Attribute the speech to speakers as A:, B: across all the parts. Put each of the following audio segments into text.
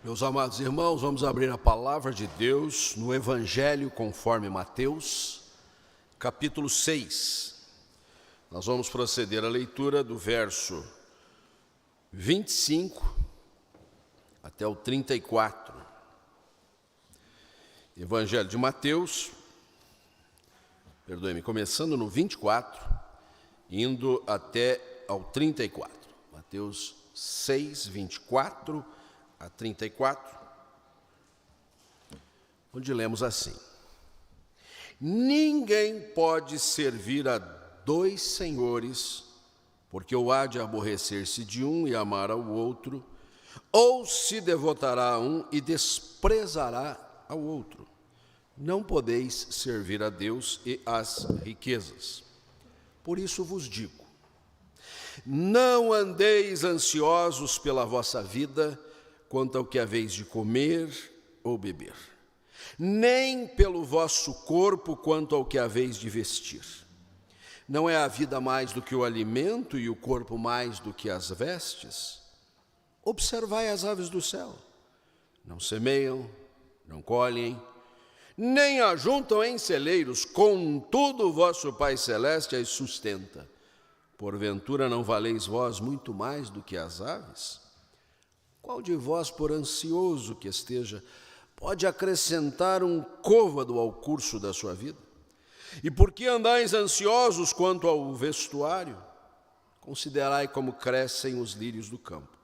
A: Meus amados irmãos, vamos abrir a palavra de Deus no Evangelho conforme Mateus, capítulo 6. Nós vamos proceder à leitura do verso 25 até o 34. Evangelho de Mateus, começando no 24, indo até ao 34. Mateus 6, 24 a 34, onde lemos assim: Ninguém pode servir a dois senhores, porque ou há de aborrecer-se de um e amar ao outro, ou se devotará a um e desprezará ao outro. Não podeis servir a Deus e às riquezas. Por isso vos digo, não andeis ansiosos pela vossa vida, quanto ao que haveis de comer ou beber, nem pelo vosso corpo quanto ao que haveis de vestir. Não é a vida mais do que o alimento e o corpo mais do que as vestes? Observai as aves do céu. Não semeiam, não colhem, nem ajuntam em celeiros, contudo o vosso Pai Celeste as sustenta. Porventura não valeis vós muito mais do que as aves? Qual de vós, por ansioso que esteja, pode acrescentar um côvado ao curso da sua vida? E por que andais ansiosos quanto ao vestuário? Considerai como crescem os lírios do campo.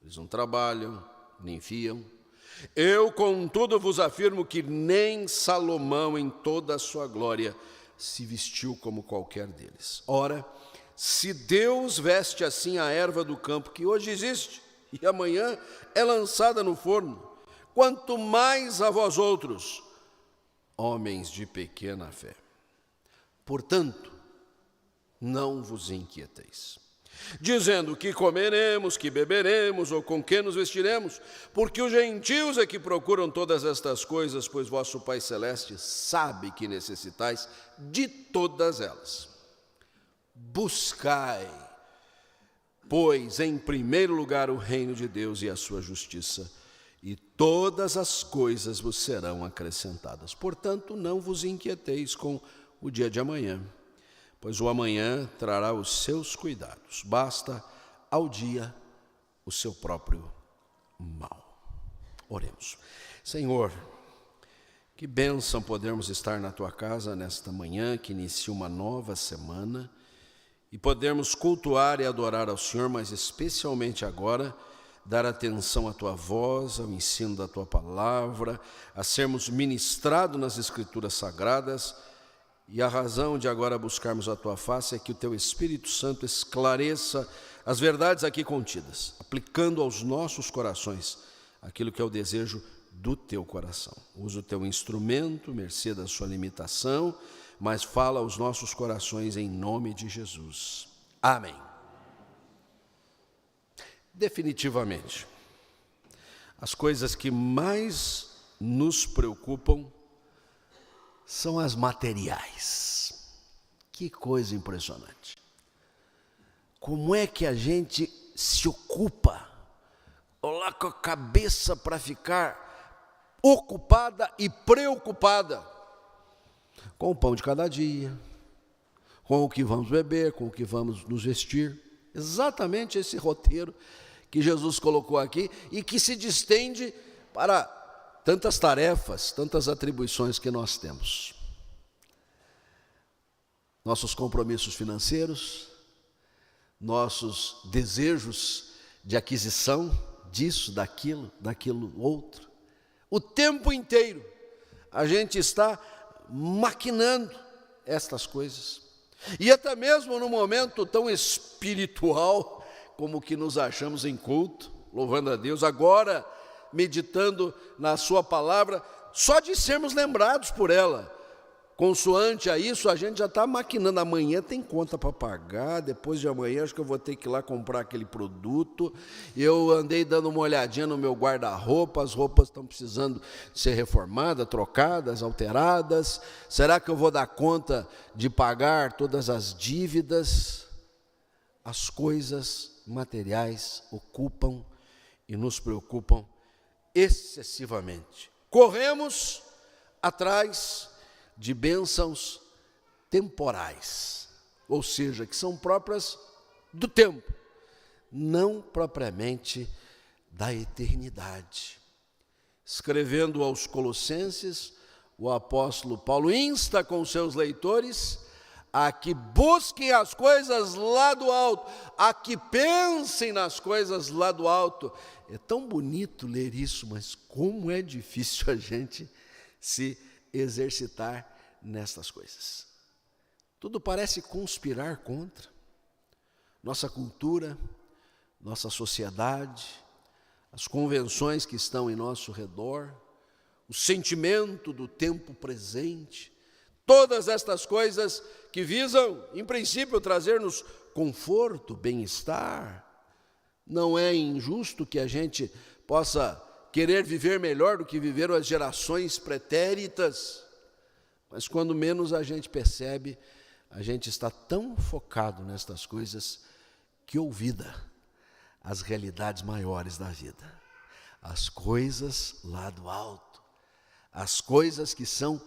A: Eles não trabalham, nem fiam. Eu, contudo, vos afirmo que nem Salomão, em toda a sua glória, se vestiu como qualquer deles. Ora, se Deus veste assim a erva do campo, que hoje existe, e amanhã é lançada no forno, quanto mais a vós outros, homens de pequena fé. Portanto, não vos inquieteis, dizendo que comeremos, que beberemos, ou com que nos vestiremos, porque os gentios é que procuram todas estas coisas, pois vosso Pai Celeste sabe que necessitais de todas elas. Buscai, pois, em primeiro lugar o reino de Deus e a sua justiça, e todas as coisas vos serão acrescentadas. Portanto, não vos inquieteis com o dia de amanhã, pois o amanhã trará os seus cuidados. Basta ao dia o seu próprio mal. Oremos. Senhor, que bênção podermos estar na tua casa nesta manhã, que inicia uma nova semana, e podermos cultuar e adorar ao Senhor, mas especialmente agora, dar atenção à tua voz, ao ensino da tua palavra, a sermos ministrados nas Escrituras Sagradas, e a razão de agora buscarmos a tua face é que o teu Espírito Santo esclareça as verdades aqui contidas, aplicando aos nossos corações aquilo que é o desejo do teu coração. Usa o teu instrumento, mercê da sua limitação, mas fala aos nossos corações em nome de Jesus. Amém. Definitivamente, as coisas que mais nos preocupam são as materiais. Que coisa impressionante. Como é que a gente se ocupa, lá com a cabeça para ficar ocupada e preocupada com o pão de cada dia, com o que vamos beber, com o que vamos nos vestir. Exatamente esse roteiro que Jesus colocou aqui e que se distende para tantas tarefas, tantas atribuições que nós temos. Nossos compromissos financeiros, nossos desejos de aquisição disso, daquilo outro. O tempo inteiro a gente está maquinando estas coisas. E até mesmo no momento tão espiritual como que nos achamos em culto, louvando a Deus, agora meditando na sua palavra, só de sermos lembrados por ela, consoante a isso, a gente já está maquinando. Amanhã tem conta para pagar, depois de amanhã acho que eu vou ter que ir lá comprar aquele produto. Eu andei dando uma olhadinha no meu guarda-roupa, as roupas estão precisando ser reformadas, trocadas, alteradas. Será que eu vou dar conta de pagar todas as dívidas? As coisas materiais ocupam e nos preocupam excessivamente. Corremos atrás de bênçãos temporais, ou seja, que são próprias do tempo, não propriamente da eternidade. Escrevendo aos Colossenses, o apóstolo Paulo insta com seus leitores a que busquem as coisas lá do alto, a que pensem nas coisas lá do alto. É tão bonito ler isso, mas como é difícil a gente se exercitar nestas coisas. Tudo parece conspirar contra nossa cultura, nossa sociedade, as convenções que estão em nosso redor, o sentimento do tempo presente, todas estas coisas que visam, em princípio, trazer-nos conforto, bem-estar. Não é injusto que a gente possa querer viver melhor do que viveram as gerações pretéritas, mas quando menos a gente percebe, a gente está tão focado nestas coisas que olvida as realidades maiores da vida, as coisas lá do alto, as coisas que são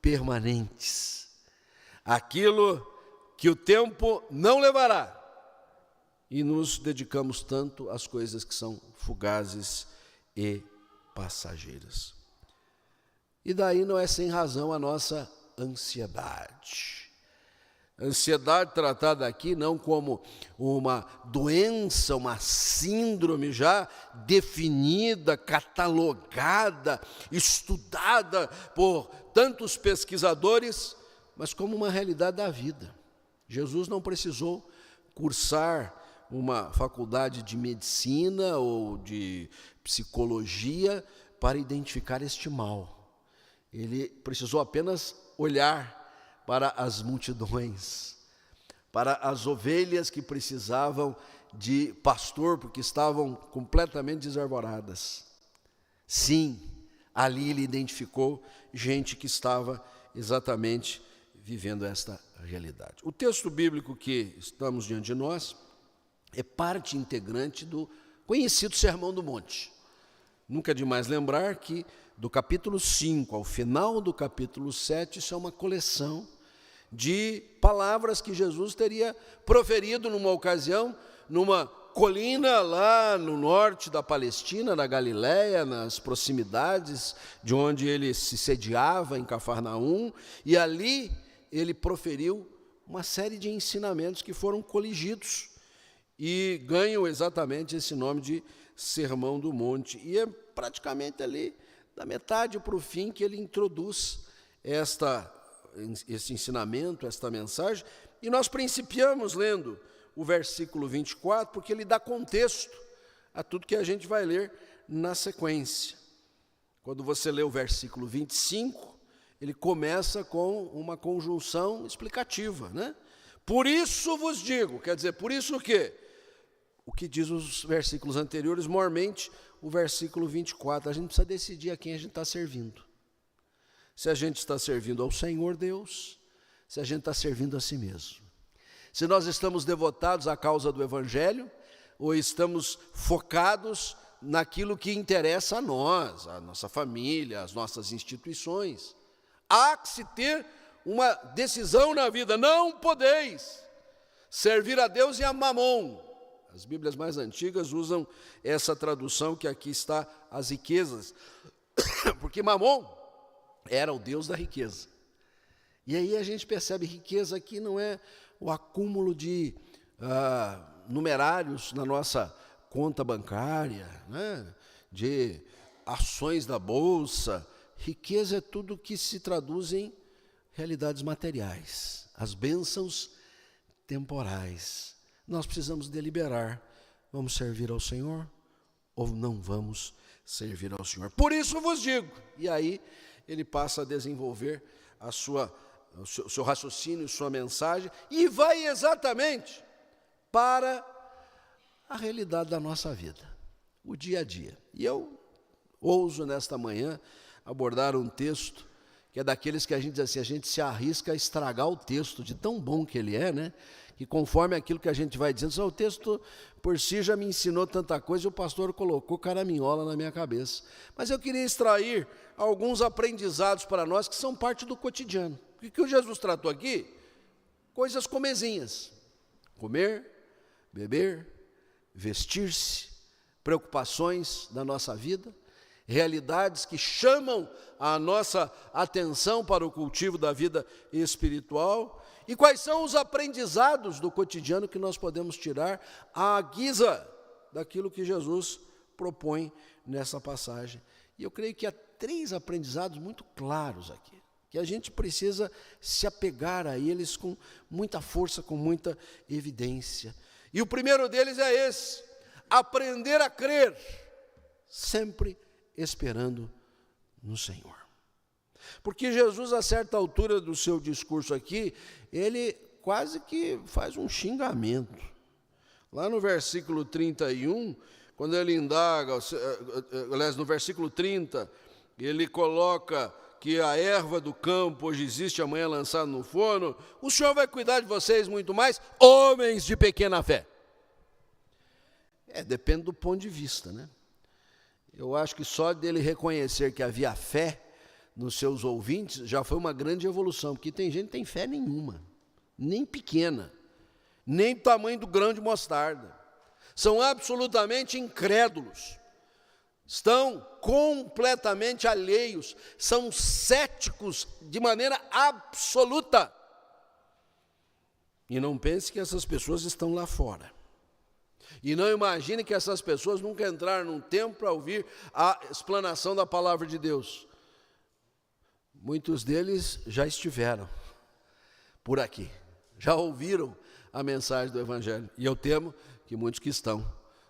A: permanentes, aquilo que o tempo não levará, e nos dedicamos tanto às coisas que são fugazes e passageiras. E daí não é sem razão a nossa ansiedade. Ansiedade tratada aqui não como uma doença, uma síndrome já definida, catalogada, estudada por tantos pesquisadores, mas como uma realidade da vida. Jesus não precisou cursar uma faculdade de medicina ou de psicologia para identificar este mal. Ele precisou apenas olhar para as multidões, para as ovelhas que precisavam de pastor, porque estavam completamente desarvoradas. Sim, ali ele identificou gente que estava exatamente vivendo esta realidade. O texto bíblico que estamos diante de nós é parte integrante do conhecido Sermão do Monte. Nunca é demais lembrar que do capítulo 5 ao final do capítulo 7, isso é uma coleção de palavras que Jesus teria proferido numa ocasião, numa colina lá no norte da Palestina, na Galiléia, nas proximidades de onde ele se sediava, em Cafarnaum, e ali ele proferiu uma série de ensinamentos que foram coligidos e ganham exatamente esse nome de Sermão do Monte. E é praticamente ali, da metade para o fim, que ele introduz esse ensinamento, esta mensagem, e nós principiamos lendo o versículo 24, porque ele dá contexto a tudo que a gente vai ler na sequência. Quando você lê o versículo 25, ele começa com uma conjunção explicativa, né? Por isso vos digo, quer dizer, por isso o quê? O que diz os versículos anteriores, mormente o versículo 24, a gente precisa decidir a quem a gente está servindo. Se a gente está servindo ao Senhor Deus, se a gente está servindo a si mesmo. Se nós estamos devotados à causa do Evangelho, ou estamos focados naquilo que interessa a nós, a nossa família, as nossas instituições. Há que se ter uma decisão na vida, não podeis servir a Deus e a Mamon. As Bíblias mais antigas usam essa tradução que aqui está, as riquezas, porque Mamon era o Deus da riqueza. E aí a gente percebe, riqueza aqui não é o acúmulo de numerários na nossa conta bancária, né? De ações da bolsa. Riqueza é tudo que se traduz em realidades materiais, as bênçãos temporais. Nós precisamos deliberar, vamos servir ao Senhor ou não vamos servir ao Senhor. Por isso vos digo, e aí ele passa a desenvolver o seu raciocínio, sua mensagem, e vai exatamente para a realidade da nossa vida, o dia a dia. E eu ouso nesta manhã abordar um texto que é daqueles que a gente diz assim, a gente se arrisca a estragar o texto, de tão bom que ele é, né? Que conforme aquilo que a gente vai dizendo, o texto por si já me ensinou tanta coisa e o pastor colocou caraminhola na minha cabeça. Mas eu queria extrair alguns aprendizados para nós que são parte do cotidiano. O que o Jesus tratou aqui? Coisas comezinhas. Comer, beber, vestir-se, preocupações da nossa vida, realidades que chamam a nossa atenção para o cultivo da vida espiritual. E quais são os aprendizados do cotidiano que nós podemos tirar à guisa daquilo que Jesus propõe nessa passagem? E eu creio que há 3 aprendizados muito claros aqui, que a gente precisa se apegar a eles com muita força, com muita evidência. E o primeiro deles é esse: aprender a crer, sempre esperando no Senhor. Porque Jesus, a certa altura do seu discurso aqui, ele quase que faz um xingamento. Lá no versículo 31, quando ele indaga, aliás, no versículo 30, ele coloca que a erva do campo hoje existe, amanhã é lançada no forno. O Senhor vai cuidar de vocês muito mais, homens de pequena fé. Depende do ponto de vista, né? Eu acho que só dele reconhecer que havia fé nos seus ouvintes já foi uma grande evolução, porque tem gente que tem fé nenhuma, nem pequena, nem do tamanho do grão de mostarda. São absolutamente incrédulos, estão completamente alheios, são céticos de maneira absoluta. E não pense que essas pessoas estão lá fora. E não imagine que essas pessoas nunca entraram num templo para ouvir a explanação da palavra de Deus. Muitos deles já estiveram por aqui, já ouviram a mensagem do Evangelho. E eu temo que muitos que estão,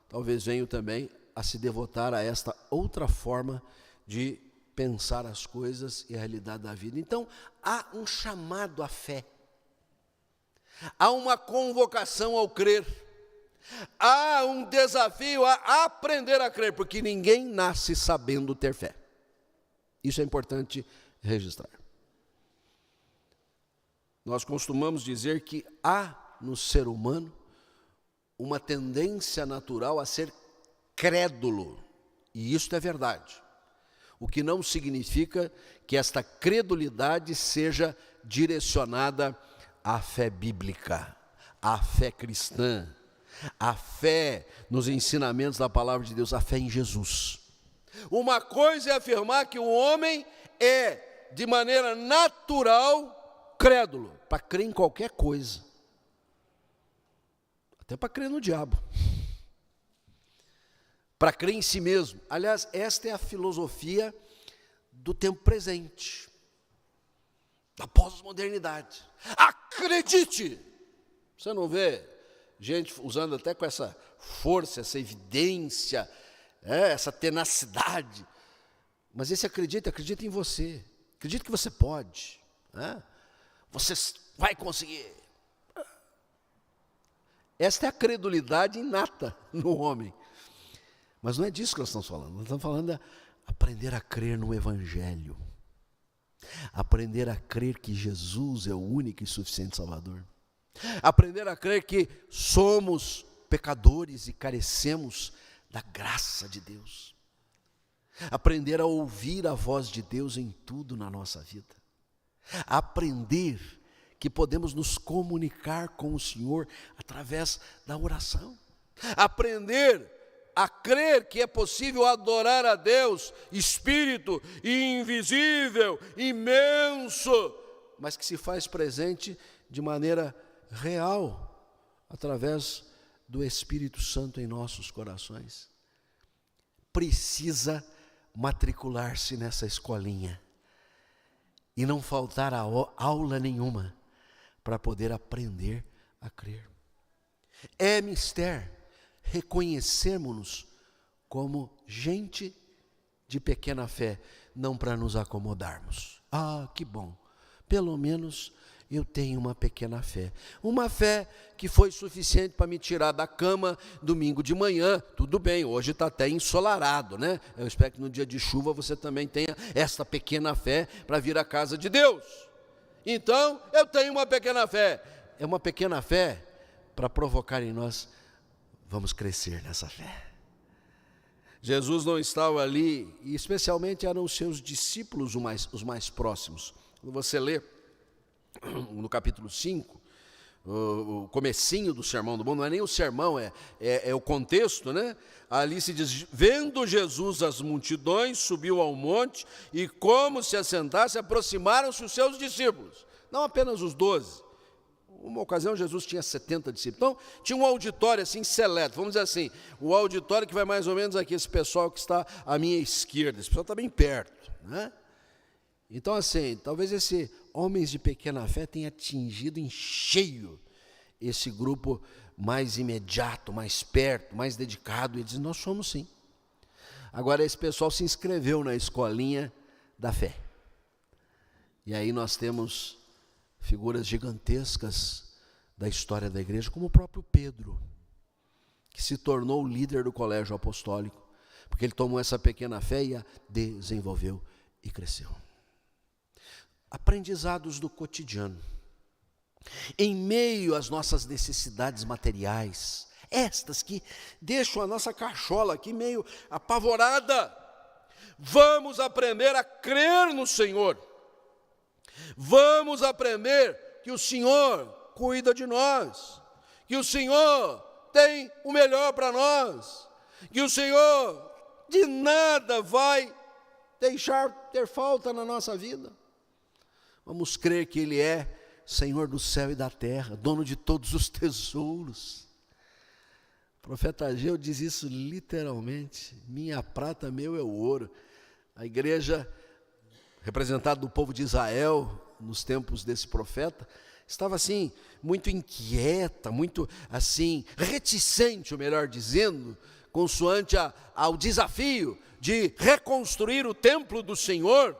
A: talvez venham também a se devotar a esta outra forma de pensar as coisas e a realidade da vida. Então, há um chamado à fé, há uma convocação ao crer, há um desafio a aprender a crer, porque ninguém nasce sabendo ter fé. Isso é importante registrar. Nós costumamos dizer que há no ser humano uma tendência natural a ser crédulo, e isso é verdade. O que não significa que esta credulidade seja direcionada à fé bíblica, à fé cristã, à fé nos ensinamentos da palavra de Deus, a fé em Jesus. Uma coisa é afirmar que o homem é, de maneira natural, crédulo, para crer em qualquer coisa, até para crer no diabo, para crer em si mesmo. Aliás, esta é a filosofia do tempo presente, da pós-modernidade. Acredite! Você não vê gente usando até com essa força, essa evidência, essa tenacidade. Mas esse acredita em você. Acredita que você pode. Você vai conseguir. Esta é a credulidade inata no homem. Mas não é disso que nós estamos falando. Nós estamos falando de aprender a crer no Evangelho. Aprender a crer que Jesus é o único e suficiente Salvador. Aprender a crer que somos pecadores e carecemos da graça de Deus. Aprender a ouvir a voz de Deus em tudo na nossa vida. Aprender que podemos nos comunicar com o Senhor através da oração. Aprender a crer que é possível adorar a Deus, Espírito invisível, imenso, mas que se faz presente de maneira real, através do Espírito Santo em nossos corações. Precisa matricular-se nessa escolinha e não faltar aula nenhuma para poder aprender a crer. É mister reconhecermos-nos como gente de pequena fé, não para nos acomodarmos. Que bom, pelo menos eu tenho uma pequena fé. Uma fé que foi suficiente para me tirar da cama domingo de manhã. Tudo bem, hoje está até ensolarado, né? Eu espero que no dia de chuva você também tenha essa pequena fé para vir à casa de Deus. Então, eu tenho uma pequena fé. É uma pequena fé para provocar em nós, vamos crescer nessa fé. Jesus não estava ali, e especialmente eram os seus discípulos os mais próximos. Quando você lê no capítulo 5, o comecinho do Sermão do Monte, não é nem o sermão, é o contexto, né? Ali se diz, vendo Jesus as multidões, subiu ao monte, e como se assentasse, aproximaram-se os seus discípulos, não apenas os 12. Uma ocasião Jesus tinha 70 discípulos, então tinha um auditório assim seleto, vamos dizer assim, o auditório que vai mais ou menos aqui, esse pessoal que está à minha esquerda, esse pessoal está bem perto, né? Então assim, talvez esse homens de pequena fé tenha atingido em cheio esse grupo mais imediato, mais perto, mais dedicado, e diz, nós somos sim. Agora esse pessoal se inscreveu na escolinha da fé, e aí nós temos figuras gigantescas da história da igreja, como o próprio Pedro, que se tornou o líder do colégio apostólico, porque ele tomou essa pequena fé e a desenvolveu e cresceu. Aprendizados do cotidiano. Em meio às nossas necessidades materiais, estas que deixam a nossa cachola aqui meio apavorada, vamos aprender a crer no Senhor. Vamos aprender que o Senhor cuida de nós, que o Senhor tem o melhor para nós, que o Senhor de nada vai deixar ter falta na nossa vida. Vamos crer que Ele é Senhor do céu e da terra, dono de todos os tesouros. O profeta Ageu diz isso literalmente, minha prata, meu é o ouro. A igreja representado do povo de Israel, nos tempos desse profeta, estava assim, muito inquieta, muito assim, reticente, ou melhor dizendo, consoante ao desafio de reconstruir o templo do Senhor.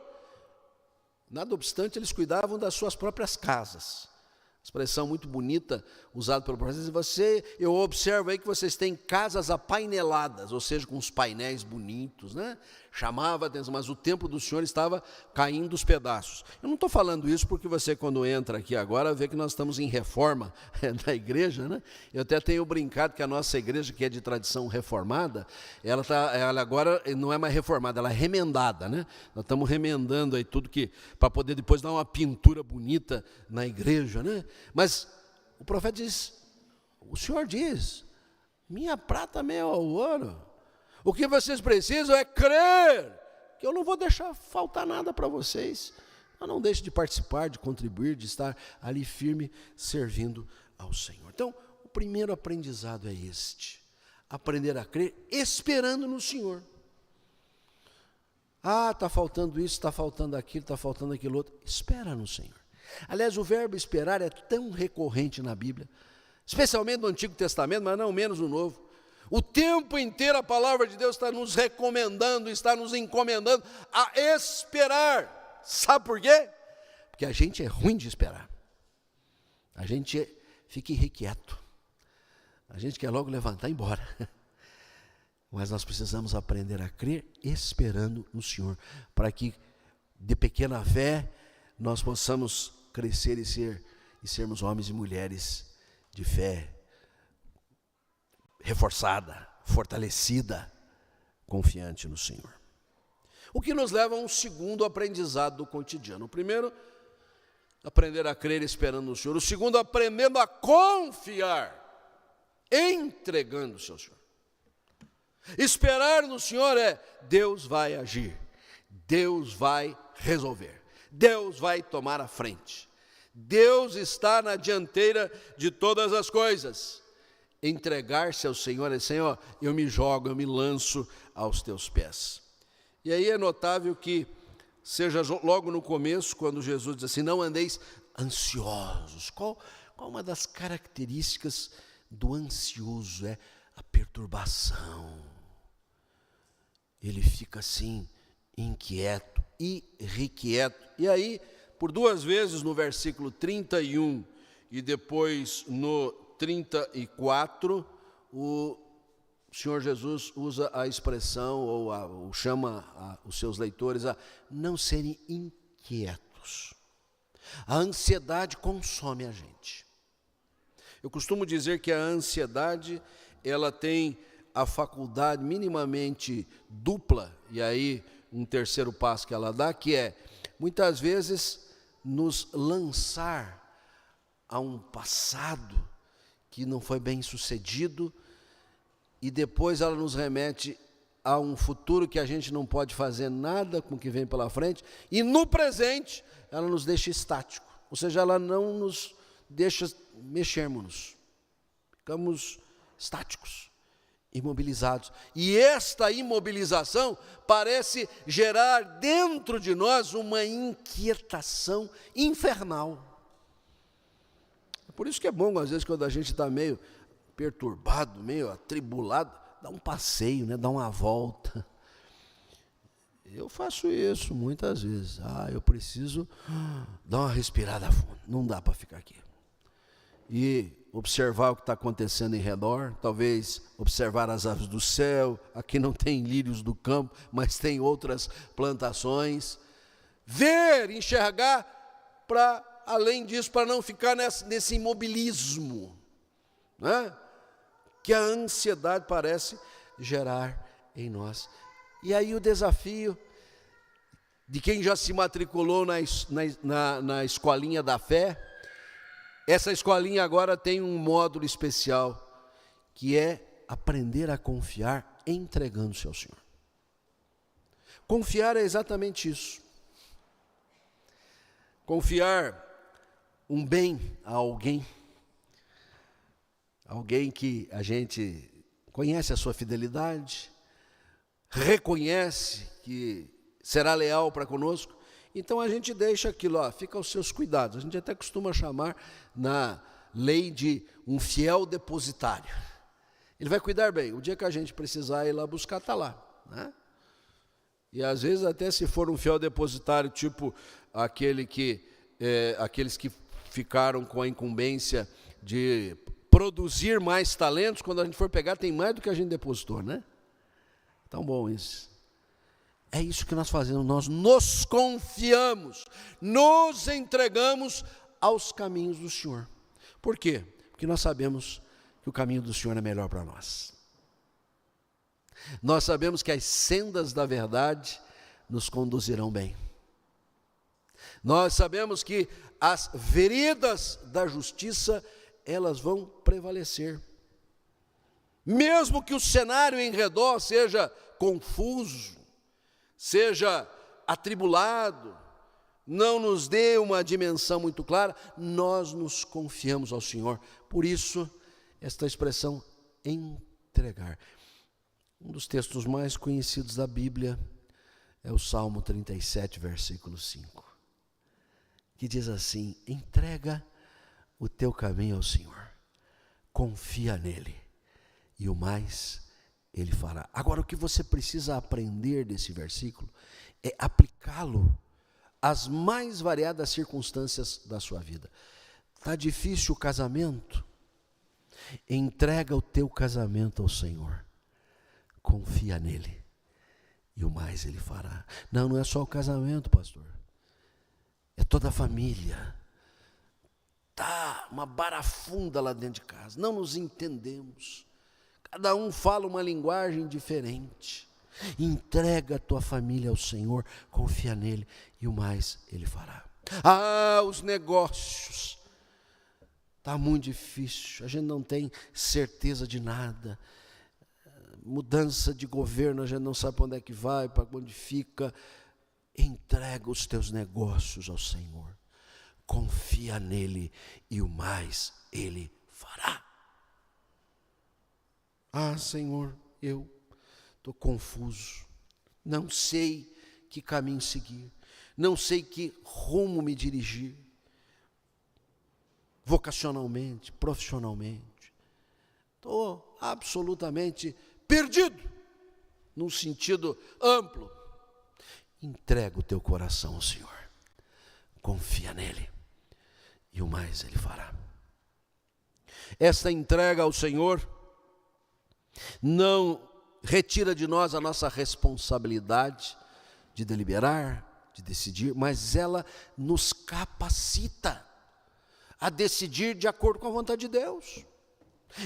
A: Nada obstante, eles cuidavam das suas próprias casas. Expressão muito bonita usada pelo profeta. Eu observo aí que vocês têm casas apaineladas, ou seja, com os painéis bonitos, né? Chamava a atenção, mas o templo do Senhor estava caindo os pedaços. Eu não estou falando isso porque você, quando entra aqui agora, vê que nós estamos em reforma da igreja, né? Eu até tenho brincado que a nossa igreja, que é de tradição reformada, ela agora não é mais reformada, ela é remendada, né? Nós estamos remendando aí tudo para poder depois dar uma pintura bonita na igreja, né? Mas o profeta diz, o Senhor diz, minha prata, meu ouro. O que vocês precisam é crer, que eu não vou deixar faltar nada para vocês. Mas não deixe de participar, de contribuir, de estar ali firme, servindo ao Senhor. Então, o primeiro aprendizado é este, aprender a crer, esperando no Senhor. Ah, está faltando isso, está faltando aquilo outro. Espera no Senhor. Aliás, o verbo esperar é tão recorrente na Bíblia, especialmente no Antigo Testamento, mas não menos no Novo. O tempo inteiro a palavra de Deus está nos recomendando, está nos encomendando a esperar. Sabe por quê? Porque a gente é ruim de esperar. A gente fica irrequieto. A gente quer logo levantar e ir embora. Mas nós precisamos aprender a crer esperando no Senhor, para que de pequena fé nós possamos crescer e sermos homens e mulheres de fé reforçada, fortalecida, confiante no Senhor. O que nos leva a um segundo aprendizado do cotidiano. O primeiro, aprender a crer esperando no Senhor. O segundo, aprendendo a confiar, entregando-se ao Senhor. Esperar no Senhor é, Deus vai agir, Deus vai resolver, Deus vai tomar a frente, Deus está na dianteira de todas as coisas. Entregar-se ao Senhor é, Senhor, eu me jogo, eu me lanço aos teus pés. E aí é notável que, seja logo no começo, quando Jesus diz assim, não andeis ansiosos. Qual uma das características do ansioso? É a perturbação. Ele fica assim, inquieto, irrequieto. E aí, por duas vezes no versículo 31 e depois no 34, o Senhor Jesus usa a expressão, ou chama os seus leitores a não serem inquietos. A ansiedade consome a gente. Eu costumo dizer que a ansiedade, ela tem a faculdade minimamente dupla, e aí um terceiro passo que ela dá, que é, muitas vezes, nos lançar a um passado que não foi bem sucedido, e depois ela nos remete a um futuro que a gente não pode fazer nada com o que vem pela frente, e no presente ela nos deixa estático, ou seja, ela não nos deixa mexermos, ficamos estáticos, imobilizados. E esta imobilização parece gerar dentro de nós uma inquietação infernal. É por isso que é bom, às vezes, quando a gente está meio perturbado, meio atribulado, dá um passeio, né? Dá uma volta. Eu faço isso muitas vezes. Eu preciso dar uma respirada fundo, não dá para ficar aqui. E observar o que está acontecendo em redor, talvez observar as aves do céu. Aqui não tem lírios do campo, mas tem outras plantações. Ver, enxergar, para além disso, para não ficar nesse imobilismo, né? Que a ansiedade parece gerar em nós. E aí o desafio de quem já se matriculou na escolinha da fé. Essa escolinha agora tem um módulo especial, que é aprender a confiar entregando-se ao Senhor. Confiar é exatamente isso. Confiar um bem a alguém que a gente conhece a sua fidelidade, reconhece que será leal para conosco. Então a gente deixa aquilo, fica aos seus cuidados. A gente até costuma chamar na lei de um fiel depositário. Ele vai cuidar bem. O dia que a gente precisar ir lá buscar, está lá, né? E às vezes até se for um fiel depositário, tipo aqueles que ficaram com a incumbência de produzir mais talentos, quando a gente for pegar, tem mais do que a gente depositou, né? Tão bom isso. É isso que nós fazemos, nós nos confiamos, nos entregamos aos caminhos do Senhor. Por quê? Porque nós sabemos que o caminho do Senhor é melhor para nós. Nós sabemos que as sendas da verdade nos conduzirão bem. Nós sabemos que as veredas da justiça, elas vão prevalecer. Mesmo que o cenário em redor seja confuso, seja atribulado, não nos dê uma dimensão muito clara, nós nos confiamos ao Senhor. Por isso, esta expressão entregar. Um dos textos mais conhecidos da Bíblia é o Salmo 37, versículo 5, que diz assim: entrega o teu caminho ao Senhor, confia nele, e o mais Ele fará. Agora, o que você precisa aprender desse versículo é aplicá-lo às mais variadas circunstâncias da sua vida. Está difícil o casamento? Entrega o teu casamento ao Senhor. Confia nele. E o mais Ele fará. Não é só o casamento, pastor. É toda a família. Está uma barafunda lá dentro de casa. Não nos entendemos. Cada um fala uma linguagem diferente. Entrega a tua família ao Senhor, confia nele, e o mais Ele fará. Os negócios. Está muito difícil, a gente não tem certeza de nada. Mudança de governo, a gente não sabe para onde é que vai, para onde fica. Entrega os teus negócios ao Senhor. Confia nele, e o mais Ele fará. Senhor, eu estou confuso, não sei que caminho seguir, não sei que rumo me dirigir, vocacionalmente, profissionalmente, estou absolutamente perdido, num sentido amplo. Entrega o teu coração ao Senhor, confia nele, e o mais ele fará. Esta entrega ao Senhor não retira de nós a nossa responsabilidade de deliberar, de decidir, mas ela nos capacita a decidir de acordo com a vontade de Deus.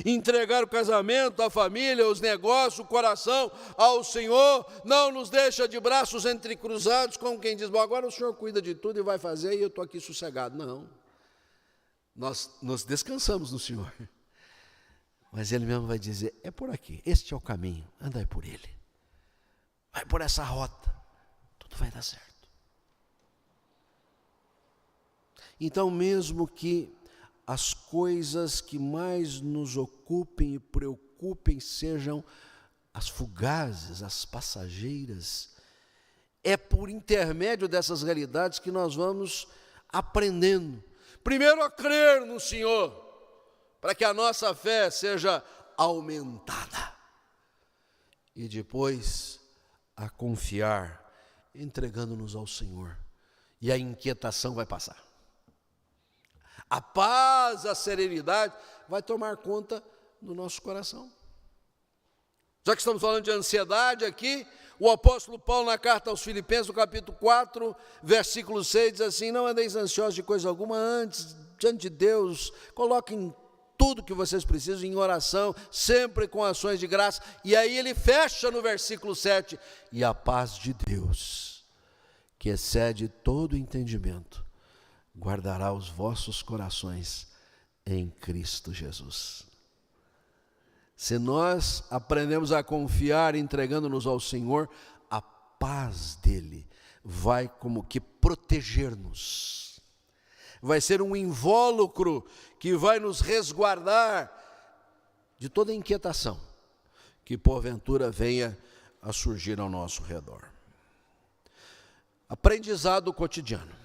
A: Entregar o casamento, a família, os negócios, o coração ao Senhor, não nos deixa de braços entrecruzados, como quem diz, bom, agora o Senhor cuida de tudo e vai fazer, e eu estou aqui sossegado. Não, nós descansamos no Senhor, mas Ele mesmo vai dizer, é por aqui, este é o caminho, andai por ele, vai por essa rota, tudo vai dar certo. Então, mesmo que as coisas que mais nos ocupem e preocupem sejam as fugazes, as passageiras, é por intermédio dessas realidades que nós vamos aprendendo. Primeiro a crer no Senhor, para que a nossa fé seja aumentada. E depois a confiar, entregando-nos ao Senhor. E a inquietação vai passar. A paz, a serenidade vai tomar conta do nosso coração. Já que estamos falando de ansiedade aqui, o apóstolo Paulo na carta aos Filipenses, no capítulo 4, versículo 6, diz assim, não andeis ansiosos de coisa alguma, antes, diante de Deus, coloquem tudo que vocês precisam em oração, sempre com ações de graça. E aí ele fecha no versículo 7, e a paz de Deus, que excede todo entendimento, guardará os vossos corações em Cristo Jesus. Se nós aprendemos a confiar, entregando-nos ao Senhor, a paz dele vai como que proteger-nos. Vai ser um invólucro que vai nos resguardar de toda inquietação que porventura venha a surgir ao nosso redor. Aprendizado cotidiano.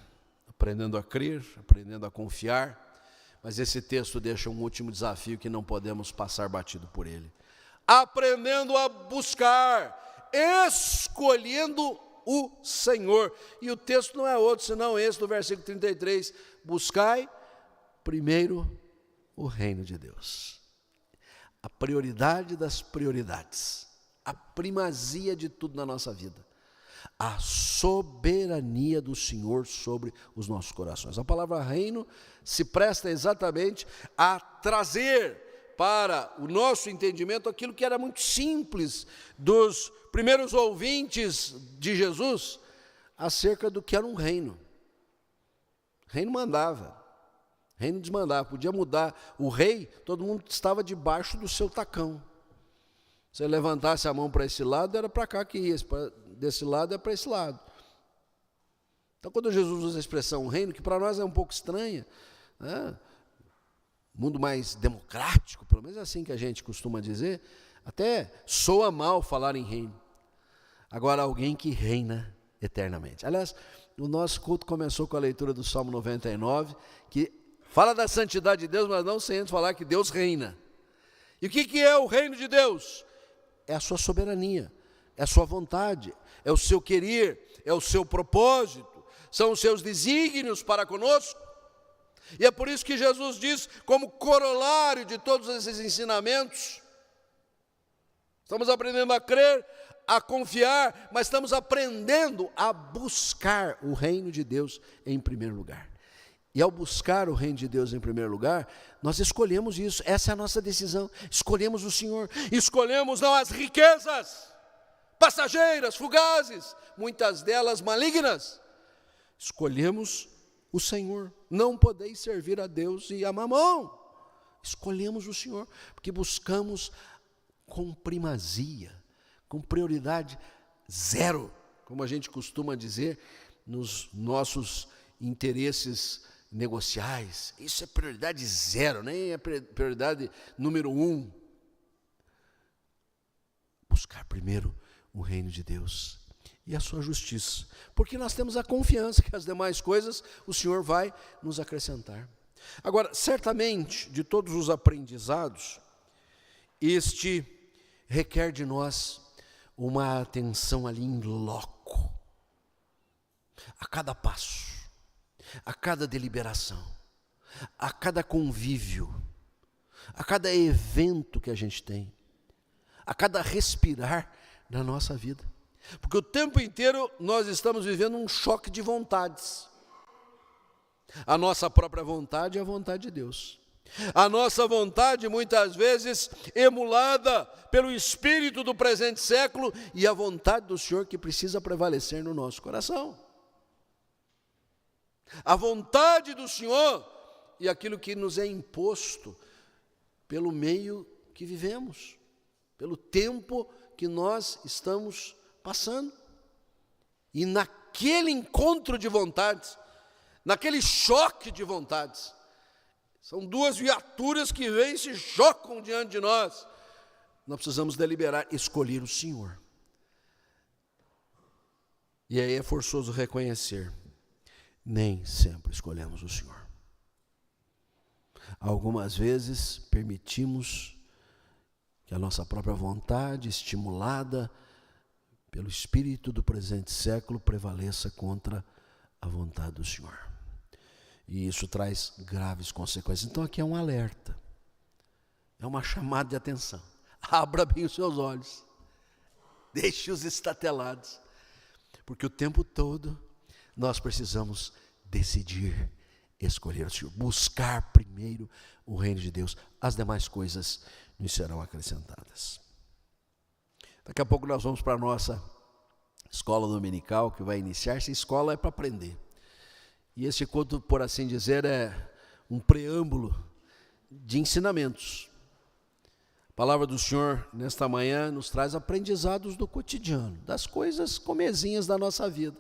A: Aprendendo a crer, aprendendo a confiar, mas esse texto deixa um último desafio que não podemos passar batido por ele. Aprendendo a buscar, escolhendo o Senhor. E o texto não é outro, senão esse do versículo 33. Buscai primeiro o reino de Deus. A prioridade das prioridades, a primazia de tudo na nossa vida. A soberania do Senhor sobre os nossos corações. A palavra reino se presta exatamente a trazer para o nosso entendimento aquilo que era muito simples dos primeiros ouvintes de Jesus acerca do que era um reino. Reino mandava, reino desmandava, podia mudar. O rei, todo mundo estava debaixo do seu tacão. Se ele levantasse a mão para esse lado, era para cá que ia, desse lado é para esse lado. Então, quando Jesus usa a expressão reino, que para nós é um pouco estranha, né? Mundo mais democrático, pelo menos é assim que a gente costuma dizer, até soa mal falar em reino. Agora, alguém que reina eternamente. Aliás, o nosso culto começou com a leitura do Salmo 99, que fala da santidade de Deus, mas não sem antes falar que Deus reina. E o que é o reino de Deus? É a sua soberania, é a sua vontade, é o seu querer, é o seu propósito, são os seus desígnios para conosco. E é por isso que Jesus diz, como corolário de todos esses ensinamentos, estamos aprendendo a crer, a confiar, mas estamos aprendendo a buscar o reino de Deus em primeiro lugar. E ao buscar o reino de Deus em primeiro lugar, nós escolhemos isso, essa é a nossa decisão, escolhemos o Senhor, escolhemos não as riquezas passageiras, fugazes, muitas delas malignas, escolhemos o Senhor. Não podeis servir a Deus e a mamão, escolhemos o Senhor, porque buscamos com primazia, com prioridade zero, como a gente costuma dizer, nos nossos interesses negociais. Isso é prioridade zero, nem é prioridade número 1. Buscar primeiro o reino de Deus e a sua justiça, porque nós temos a confiança que as demais coisas o Senhor vai nos acrescentar. Agora, certamente, de todos os aprendizados, este requer de nós uma atenção ali em loco, a cada passo. a cada deliberação, a cada convívio, a cada evento que a gente tem, a cada respirar na nossa vida. Porque o tempo inteiro nós estamos vivendo um choque de vontades. A nossa própria vontade é a vontade de Deus. A nossa vontade, muitas vezes, emulada pelo espírito do presente século, e a vontade do Senhor que precisa prevalecer no nosso coração. A vontade do Senhor e aquilo que nos é imposto pelo meio que vivemos, pelo tempo que nós estamos passando. E naquele encontro de vontades, naquele choque de vontades, são duas viaturas que vêm e se chocam diante de nós. Nós precisamos deliberar, escolher o Senhor. E aí é forçoso reconhecer, nem sempre escolhemos o Senhor. Algumas vezes permitimos que a nossa própria vontade, estimulada pelo espírito do presente século, prevaleça contra a vontade do Senhor. E isso traz graves consequências. Então aqui é um alerta, é uma chamada de atenção. Abra bem os seus olhos, deixe-os estatelados, porque o tempo todo nós precisamos decidir, escolher o Senhor, buscar primeiro o reino de Deus. As demais coisas nos serão acrescentadas. Daqui a pouco nós vamos para a nossa escola dominical, que vai iniciar. Essa escola é para aprender. E esse conto, por assim dizer, é um preâmbulo de ensinamentos. A palavra do Senhor, nesta manhã, nos traz aprendizados do cotidiano, das coisas comezinhas da nossa vida,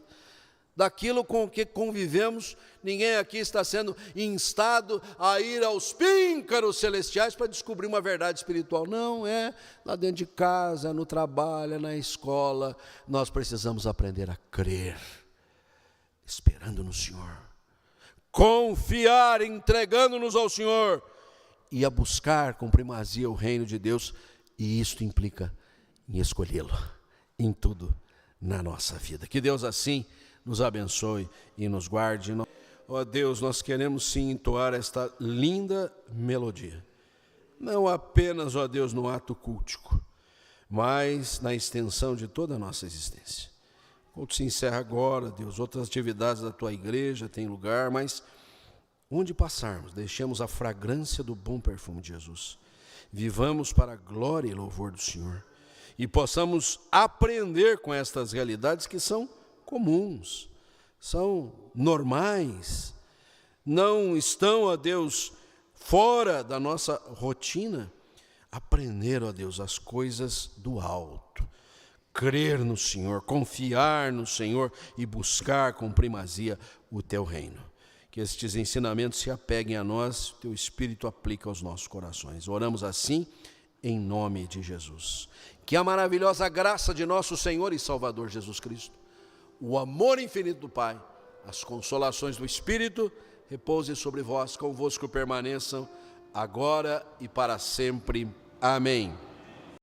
A: daquilo com que convivemos. Ninguém aqui está sendo instado a ir aos píncaros celestiais para descobrir uma verdade espiritual. Não, é lá dentro de casa, no trabalho, é na escola. Nós precisamos aprender a crer, esperando no Senhor, confiar, entregando-nos ao Senhor e a buscar com primazia o reino de Deus. E isto implica em escolhê-lo em tudo na nossa vida. Que Deus assim nos abençoe e nos guarde. Ó Deus, nós queremos sim entoar esta linda melodia, não apenas, ó Deus, no ato cultico, mas na extensão de toda a nossa existência. O culto se encerra agora, Deus, outras atividades da Tua igreja têm lugar, mas onde passarmos, deixemos a fragrância do bom perfume de Jesus. Vivamos para a glória e louvor do Senhor e possamos aprender com estas realidades que são comuns, são normais, não estão, ó Deus, fora da nossa rotina. Aprender, ó Deus, as coisas do alto, crer no Senhor, confiar no Senhor e buscar com primazia o Teu reino. Que estes ensinamentos se apeguem a nós, Teu Espírito aplica aos nossos corações. Oramos assim, em nome de Jesus. Que a maravilhosa graça de nosso Senhor e Salvador Jesus Cristo, o amor infinito do Pai, as consolações do Espírito, repouse sobre vós, convosco permaneçam, agora e para sempre. Amém.